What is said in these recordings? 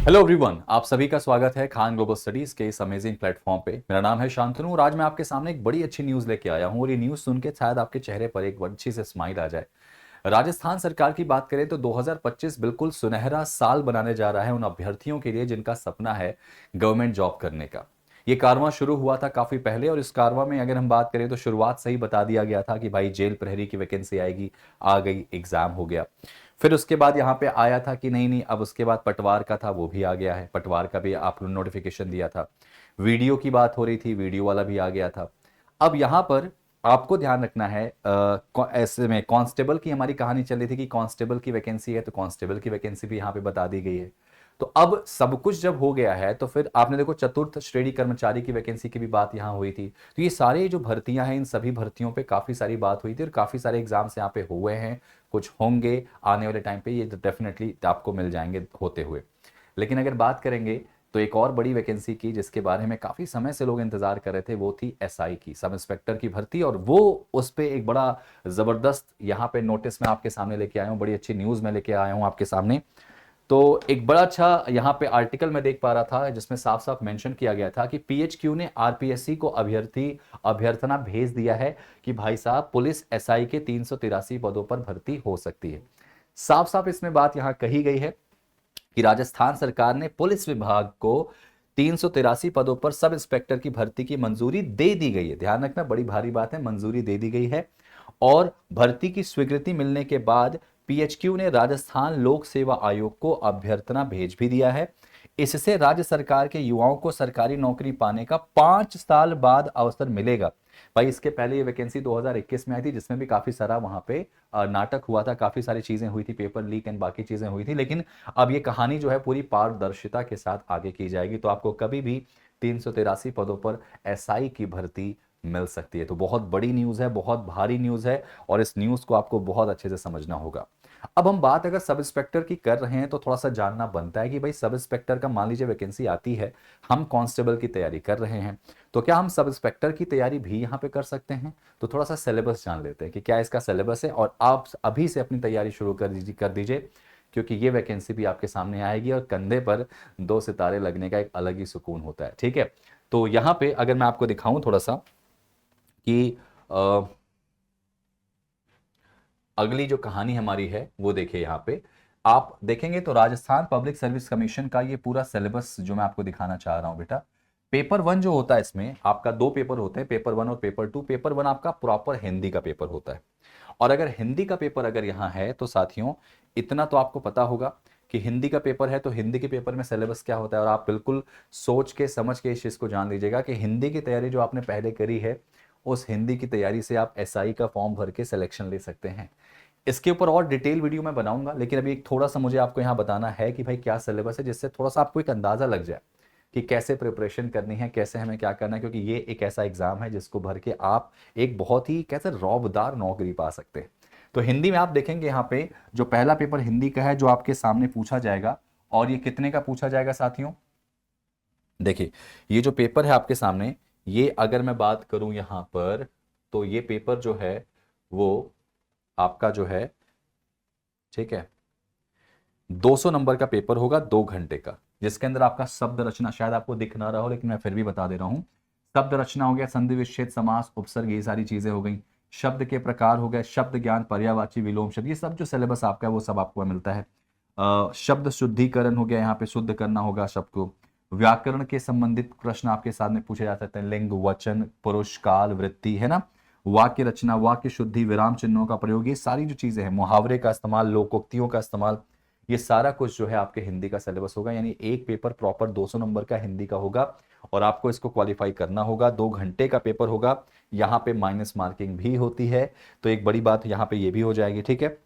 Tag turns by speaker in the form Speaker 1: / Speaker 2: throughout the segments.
Speaker 1: Hello everyone, आप सभी का स्वागत है खान ग्लोबल स्टडीज के इस अमेजिंग प्लेटफॉर्म पे। मेरा नाम है शांतनु और आज मैं आपके सामने एक बड़ी अच्छी न्यूज़ लेके आया हूँ और ये न्यूज़ सुन के शायद आपके चेहरे पर एक अच्छी से स्माइल आ जाए। राजस्थान सरकार की बात करें तो 2025 बिल्कुल सुनहरा साल बनाने जा रहा है उन अभ्यर्थियों के लिए जिनका सपना है गवर्नमेंट जॉब करने का। ये कारवां शुरू हुआ था काफी पहले और इस कारवां में अगर हम बात करें तो शुरुआत से ही बता दिया गया था कि भाई जेल प्रहरी की वैकेंसी आएगी, आ गई, एग्जाम हो गया। फिर उसके बाद यहाँ पे आया था कि नहीं नहीं, अब उसके बाद पटवार का था, वो भी आ गया है, पटवार का भी आप नोटिफिकेशन दिया था। वीडियो की बात हो रही थी, वीडियो वाला भी आ गया था। अब यहाँ पर आपको ध्यान रखना है, ऐसे में कांस्टेबल की हमारी कहानी चल रही थी कि कांस्टेबल की वैकेंसी है, तो कांस्टेबल की वैकेंसी भी यहाँ पे बता दी गई है। तो अब सब कुछ जब हो गया है तो फिर आपने देखो चतुर्थ श्रेणी कर्मचारी की वैकेंसी की भी बात यहाँ हुई थी। तो ये सारे जो भर्तियां हैं, इन सभी भर्तियों पे काफी सारी बात हुई थी और काफी सारे एग्जाम्स यहाँ पे हुए हैं, कुछ होंगे आने वाले टाइम पे, ये डेफिनेटली आपको मिल जाएंगे होते हुए। लेकिन अगर बात करेंगे तो एक और बड़ी वैकेंसी की जिसके बारे में काफी समय से लोग इंतजार कर रहे थे, वो थी एसआई की, सब इंस्पेक्टर की भर्ती। और वो उस पे एक बड़ा जबरदस्त यहाँ पे नोटिस मैं आपके सामने लेके आया हूँ, बड़ी अच्छी न्यूज में लेके आया हूँ आपके सामने। तो एक बड़ा अच्छा यहाँ पे आर्टिकल मैं देख पा रहा था जिसमें साफ साफ मेंशन किया गया था कि पीएचक्यू ने आरपीएससी को अभ्यर्थना भेज दिया है कि भाई साहब पुलिस एसआई के 383 पदों पर भर्ती हो सकती है। साफ साफ इसमें बात यहाँ कही गई है कि राजस्थान सरकार ने पुलिस विभाग को 383 पदों पर सब इंस्पेक्टर की भर्ती की मंजूरी दे दी गई है। ध्यान रखना, बड़ी भारी बात है, मंजूरी दे दी गई है। और भर्ती की स्वीकृति मिलने के बाद पीएचक्यू ने राजस्थान लोक सेवा आयोग को अभ्यर्थना भेज भी दिया है। इससे राज्य सरकार के युवाओं को सरकारी नौकरी पाने का 5 साल बाद अवसर मिलेगा। भाई इसके पहले ये वैकेंसी 2021 में आई थी जिसमें भी काफी सारा वहां पे नाटक हुआ था, काफी सारी चीजें हुई थी, पेपर लीक एंड बाकी चीजें हुई थी। लेकिन अब ये कहानी जो है पूरी पारदर्शिता के साथ आगे की जाएगी, तो आपको कभी भी 383 पदों पर एसआई की भर्ती मिल सकती है। तो बहुत बड़ी न्यूज है, बहुत भारी न्यूज है और इस न्यूज को आपको बहुत अच्छे से समझना होगा। अब हम बात अगर सब इंस्पेक्टर की कर रहे हैं तो थोड़ा सा जानना बनता है कि भाई सब इंस्पेक्टर का मान लीजिए वैकेंसी आती है, हम कांस्टेबल की तैयारी कर रहे हैं, तो क्या हम सब इंस्पेक्टर की तैयारी भी यहाँ पे कर सकते हैं? तो थोड़ा सा सिलेबस जान लेते हैं कि क्या इसका सिलेबस है और आप अभी से अपनी तैयारी शुरू कर दीजिए, क्योंकि ये वैकेंसी भी आपके सामने आएगी और कंधे पर 2 सितारे लगने का एक अलग ही सुकून होता है। ठीक है, तो यहाँ पे अगर मैं आपको दिखाऊं थोड़ा सा कि अगली जो कहानी हमारी है वो देखिए, यहाँ पे आप देखेंगे तो राजस्थान पब्लिक सर्विस कमीशन का ये पूरा सिलेबस जो मैं आपको दिखाना चाह रहा हूं बेटा। पेपर वन जो होता है, इसमें आपका 2 पेपर होते हैं, पेपर वन और पेपर टू। पेपर वन आपका प्रॉपर हिंदी का पेपर होता है और अगर हिंदी का पेपर अगर यहाँ है तो साथियों इतना तो आपको पता होगा कि हिंदी का पेपर है तो हिंदी के पेपर में सिलेबस क्या होता है। और आप बिल्कुल सोच के समझ के इस चीज को जान लीजिएगा कि हिंदी की तैयारी जो आपने पहले करी है, उस हिंदी की तैयारी से आप एसआई का फॉर्म भर के सिलेक्शन ले सकते हैं। इसके ऊपर और डिटेल वीडियो मैं बनाऊंगा, लेकिन अभी एक थोड़ा सा मुझे आपको यहाँ बताना है कि भाई क्या सिलेबस है, जिससे थोड़ा सा आपको एक अंदाजा लग जाए कि कैसे प्रिपरेशन करनी है, कैसे हमें क्या करना है। क्योंकि ये एक ऐसा एग्जाम है जिसको भर के आप एक बहुत ही कैसे रौबदार नौकरी पा सकते हैं। तो हिंदी में आप देखेंगे यहाँ पे जो पहला पेपर हिंदी का है जो आपके सामने पूछा जाएगा, और ये कितने का पूछा जाएगा साथियों? देखिए, ये जो पेपर है आपके सामने, ये अगर मैं बात करूं यहाँ पर, तो ये पेपर जो है वो आपका जो है, ठीक है, 200 नंबर का पेपर होगा, 2 घंटे का, जिसके अंदर आपका शब्द रचना, शायद आपको दिख ना रहा हो लेकिन मैं फिर भी बता दे रहा हूं। शब्द रचना हो गया, संधि विच्छेद समास उपसर्ग, ये सारी चीजें हो गई। शब्द के प्रकार हो गए, शब्द ज्ञान, पर्यायवाची, विलोम शब्द, ये सब जो सिलेबस आपका है वो सब आपको मिलता है। शब्द शुद्धिकरण हो गया, यहाँ पे शुद्ध करना होगा शब्द को। व्याकरण के संबंधित प्रश्न आपके सामने पूछे जा सकते हैं, लिंग, वचन, पुरुष, काल, वृत्ति, है ना। वाक्य रचना, वाक्य शुद्धि, विराम चिन्हों का प्रयोग, ये सारी जो चीजें हैं, मुहावरे का इस्तेमाल, लोकोक्तियों का इस्तेमाल, ये सारा कुछ जो है आपके हिंदी का सिलेबस होगा। यानी एक पेपर प्रॉपर 200 नंबर का हिंदी का होगा और आपको इसको क्वालिफाई करना होगा। 2 घंटे का पेपर होगा, यहाँ पे माइनस मार्किंग भी होती है, तो एक बड़ी बात यहाँ पे ये भी हो जाएगी। ठीक है,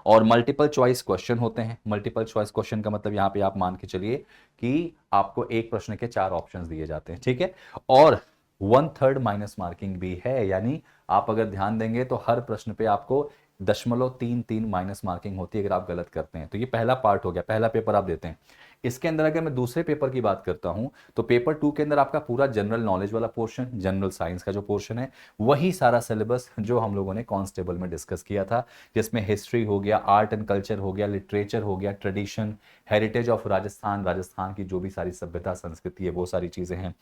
Speaker 1: और मल्टीपल चॉइस क्वेश्चन होते हैं। मल्टीपल चॉइस क्वेश्चन का मतलब यहाँ पे आप मान के चलिए कि आपको एक प्रश्न के 4 ऑप्शंस दिए जाते हैं। ठीक है, और 1/3 माइनस मार्किंग भी है, यानी आप अगर ध्यान देंगे तो हर प्रश्न पे आपको .33 माइनस मार्किंग होती है अगर आप गलत करते हैं। तो ये पहला पार्ट हो गया, पहला पेपर आप देते हैं। इसके अंदर अगर मैं दूसरे पेपर की बात करता हूं तो पेपर 2 के अंदर आपका पूरा जनरल नॉलेज वाला पोर्शन, जनरल साइंस का जो पोर्शन है, वही सारा सिलेबस जो हम लोगों ने कांस्टेबल में डिस्कस किया था, जिसमें हिस्ट्री हो गया, आर्ट एंड कल्चर हो गया, लिटरेचर हो गया, tradition, heritage of Rajasthan, Rajasthan की जो भी सारी सभ्यता संस्कृति है वो सारी चीजें हैं।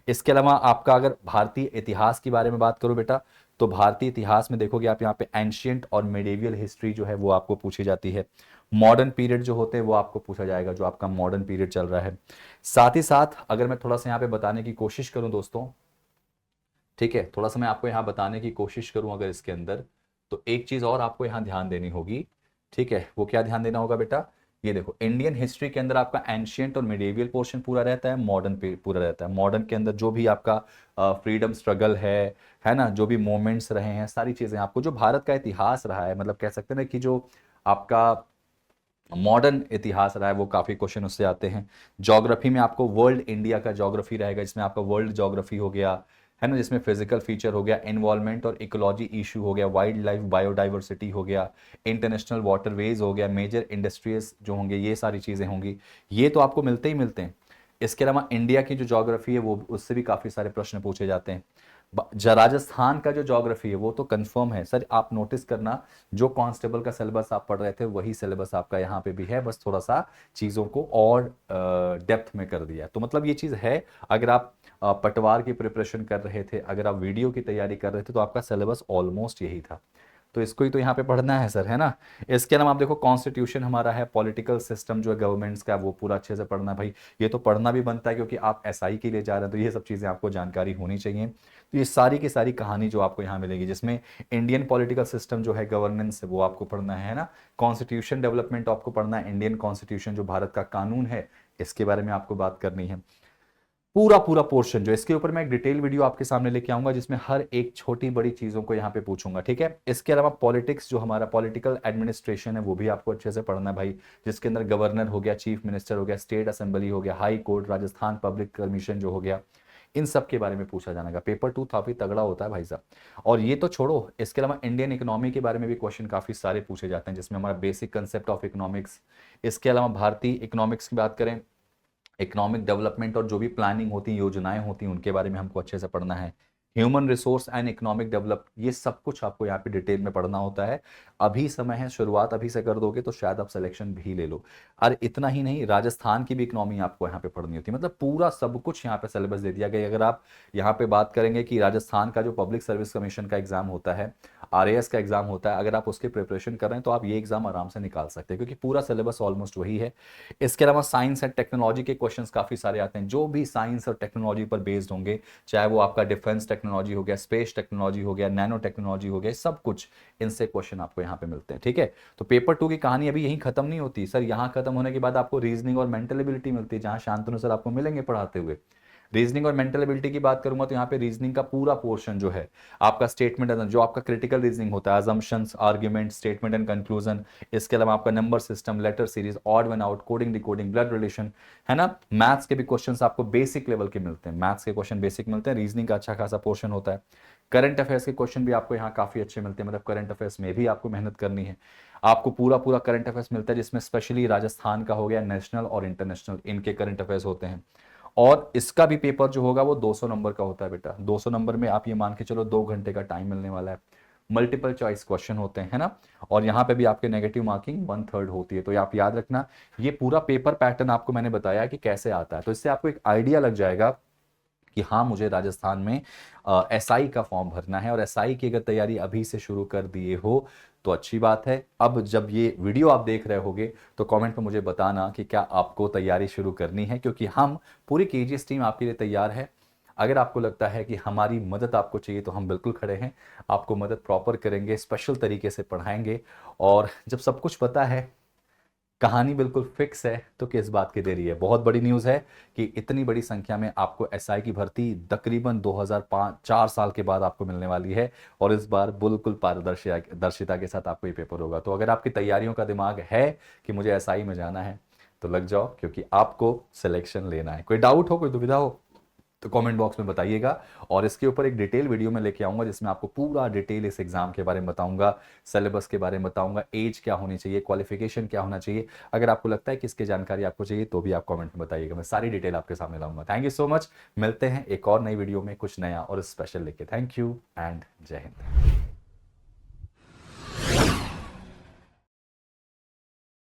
Speaker 1: इसके अलावा आपका अगर भारतीय इतिहास के बारे में बात करो बेटा, तो भारतीय इतिहास में देखोगे आप यहाँ पे एंशियंट और मेडिवियल हिस्ट्री जो है वो आपको पूछी जाती है। मॉडर्न पीरियड जो होते हैं वो आपको पूछा जाएगा, जो आपका मॉडर्न पीरियड चल रहा है। साथ ही साथ अगर मैं थोड़ा सा यहाँ पे बताने की कोशिश करूं दोस्तों, ठीक है, थोड़ा सा मैं आपको यहाँ बताने की कोशिश करूं अगर इसके अंदर, तो एक चीज और आपको यहाँ ध्यान देनी होगी, ठीक है, वो क्या ध्यान देना होगा बेटा, ये देखो इंडियन हिस्ट्री के अंदर आपका एंशियंट और मिडेवियल पोर्शन पूरा रहता है, मॉडर्न पूरा रहता है। मॉडर्न के अंदर जो भी आपका फ्रीडम स्ट्रगल है ना, जो भी मोमेंट्स रहे हैं, सारी चीजें आपको, जो भारत का इतिहास रहा है, मतलब कह सकते हैं ना कि जो आपका मॉडर्न इतिहास रहा है, वो काफी क्वेश्चन उससे आते हैं। ज्योग्राफी में आपको वर्ल्ड इंडिया का ज्योग्राफी रहेगा, जिसमें आपका वर्ल्ड ज्योग्राफी हो गया, है ना, जिसमें फिजिकल फीचर हो गया, एनवायरमेंट और इकोलॉजी इशू हो गया, वाइल्ड लाइफ बायोडाइवर्सिटी हो गया, इंटरनेशनल वाटरवेज हो गया, मेजर इंडस्ट्रीज जो होंगे, ये सारी चीजें होंगी। ये तो आपको मिलते ही मिलते हैं। इसके अलावा इंडिया की जो ज्योग्राफी है वो, उससे भी काफी सारे प्रश्न पूछे जाते हैं। राजस्थान का जो ज्योग्राफी है वो तो कंफर्म है सर, आप नोटिस करना, जो कांस्टेबल का सिलेबस आप पढ़ रहे थे वही सिलेबस आपका यहाँ पे भी है, बस थोड़ा सा चीज़ों को और डेप्थ में कर दिया है। तो मतलब ये चीज़ है, अगर आप पटवार की प्रिपरेशन कर रहे थे, अगर आप वीडियो की तैयारी कर रहे थे, तो आपका सिलेबस ऑलमोस्ट यही था। तो इसको ही तो यहाँ पे पढ़ना है सर, है ना। इसके अलावा आप देखो कॉन्स्टिट्यूशन हमारा है, पॉलिटिकल सिस्टम जो है गवर्नमेंट्स का, वो पूरा अच्छे से पढ़ना है भाई। ये तो पढ़ना भी बनता है क्योंकि आप एसआई के लिए जा रहे हैं, तो ये सब चीज़ें आपको जानकारी होनी चाहिए। तो ये सारी की सारी कहानी जो आपको यहाँ मिलेगी, जिसमें इंडियन पॉलिटिकल सिस्टम जो है, गवर्नेंस, वो आपको पढ़ना है ना। कॉन्स्टिट्यूशन डेवलपमेंट आपको पढ़ना है, इंडियन कॉन्स्टिट्यूशन जो भारत का कानून है, इसके बारे में आपको बात करनी है। पूरा पूरा पोर्शन जो, इसके ऊपर मैं एक डिटेल वीडियो आपके सामने लेके आऊंगा, जिसमें हर एक छोटी बड़ी चीजों को यहाँ पे पूछूंगा, ठीक है। इसके अलावा पॉलिटिक्स, जो हमारा पॉलिटिकल एडमिनिस्ट्रेशन है, वो भी आपको अच्छे से पढ़ना है भाई, जिसके अंदर गवर्नर हो गया, चीफ मिनिस्टर हो गया, स्टेट असेंबली हो गया, high court, Rajasthan public commission जो हो गया, इन सब के बारे में पूछा जाना का। पेपर 2 काफी तगड़ा होता है भाई साहब। और ये तो छोड़ो, इसके अलावा इंडियन इकोनॉमी के बारे में भी क्वेश्चन काफी सारे पूछे जाते हैं, जिसमें हमारा बेसिक कंसेप्ट ऑफ इकोनॉमिक्स। इसके अलावा भारतीय इकोनॉमिक्स की बात करें, इकोनॉमिक डेवलपमेंट और जो भी प्लानिंग होती है, योजनाएं होती हैं, उनके बारे में हमको अच्छे से पढ़ना है। Human resource and economic develop, ये सब कुछ आपको यहाँ पे डिटेल में पढ़ना होता है। अभी समय है, शुरुआत अभी से कर दोगे तो शायद आप सिलेक्शन भी ले लो। और इतना ही नहीं, राजस्थान की भी इकोनॉमी आपको यहाँ पे पढ़नी होती है, मतलब पूरा सब कुछ यहाँ पे सिलेबस दे दिया गया। अगर आप यहाँ पे बात करेंगे कि राजस्थान का जो पब्लिक सर्विस कमीशन का एग्जाम होता है, आरएएस का एग्जाम होता है, अगर आप उसके प्रिपरेशन कर रहे हैं तो आप ये एग्जाम आराम से निकाल सकते हैं, क्योंकि पूरा सिलेबस ऑलमोस्ट वही है। इसके अलावा साइंस एंड टेक्नोलॉजी के क्वेश्चंस काफी सारे आते हैं, जो भी साइंस और टेक्नोलॉजी पर बेस्ड होंगे, चाहे वो आपका डिफेंस टेक्नोलॉजी हो गया, स्पेस टेक्नोलॉजी हो गया, नैनो टेक्नोलॉजी हो गया, सब कुछ इनसे क्वेश्चन आपको यहाँ पे मिलते हैं, ठीक है। तो पेपर 2 की कहानी अभी यहीं खत्म नहीं होती सर, यहाँ खत्म होने के बाद आपको रीजनिंग और मेंटल एबिलिटी मिलती है, जहां शांतनु सर आपको मिलेंगे पढ़ाते हुए। रीजनिंग और मेंटल एबिलिटी की बात करूंगा तो यहाँ पे रीजनिंग का पूरा पोर्शन जो है, आपका स्टेटमेंट, जो आपका क्रिटिकल रीजनिंग होता है, assumptions, argument, statement and conclusion. इसके अलावा आपका number system, letter series, odd one out, coding decoding, blood relation, है ना। मैथ्स के भी क्वेश्चंस आपको बेसिक लेवल के मिलते हैं, मैथ्स के क्वेश्चन बेसिक मिलते हैं, रीजनिंग का अच्छा खासा पोर्शन होता है। करंट अफेयर्स के क्वेश्चन भी आपको यहाँ काफी अच्छे मिलते हैं, मतलब करंट अफेयर्स में भी आपको मेहनत करनी है। आपको पूरा पूरा करंट अफेयर्स मिलता है, जिसमें स्पेशली राजस्थान का हो गया, नेशनल और इंटरनेशनल, इनके करंट अफेयर्स होते हैं। और इसका भी पेपर जो होगा वो 200 नंबर का होता है बेटा। 200 नंबर में आप ये मान के चलो 2 घंटे का टाइम मिलने वाला है। मल्टीपल चॉइस क्वेश्चन होते हैं, है ना। और यहाँ पे भी आपके नेगेटिव मार्किंग 1/3 होती है, तो ये आप याद रखना। ये पूरा पेपर पैटर्न आपको मैंने बताया कि कैसे आता है, तो इससे आपको एक आइडिया लग जाएगा कि हाँ, मुझे राजस्थान में एसआई का फॉर्म भरना है। और एसआई की अगर तैयारी अभी से शुरू कर दिए हो तो अच्छी बात है। अब जब ये वीडियो आप देख रहे होगे तो कमेंट में मुझे बताना कि क्या आपको तैयारी शुरू करनी है, क्योंकि हम पूरी केजीएस टीम आपके लिए तैयार है। अगर आपको लगता है कि हमारी मदद आपको चाहिए तो हम बिल्कुल खड़े हैं, आपको मदद प्रॉपर करेंगे, स्पेशल तरीके से पढ़ाएंगे। और जब सब कुछ पता है, कहानी बिल्कुल फिक्स है, तो किस बात की देरी है। बहुत बड़ी न्यूज़ है कि इतनी बड़ी संख्या में आपको एसआई की भर्ती तकरीबन 2004 साल के बाद आपको मिलने वाली है, और इस बार बिल्कुल पारदर्शिता के साथ आपको ये पेपर होगा। तो अगर आपकी तैयारियों का दिमाग है कि मुझे एसआई में जाना है, तो लग जाओ, क्योंकि आपको सिलेक्शन लेना है। कोई डाउट हो, कोई दुविधा हो? तो कमेंट बॉक्स में बताइएगा। और इसके ऊपर एक डिटेल वीडियो में लेके आऊंगा जिसमें आपको पूरा डिटेल इस एग्जाम के बारे में बताऊंगा, सिलेबस के बारे में बताऊंगा, एज क्या होनी चाहिए, क्वालिफिकेशन क्या होना चाहिए। अगर आपको लगता है कि इसकी जानकारी आपको चाहिए तो भी आप कमेंट में बताइएगा, मैं सारी डिटेल आपके सामने लाऊंगा। Thank you so much. मिलते हैं एक और नई वीडियो में कुछ नया और स्पेशल लेके। थैंक यू एंड जय हिंद।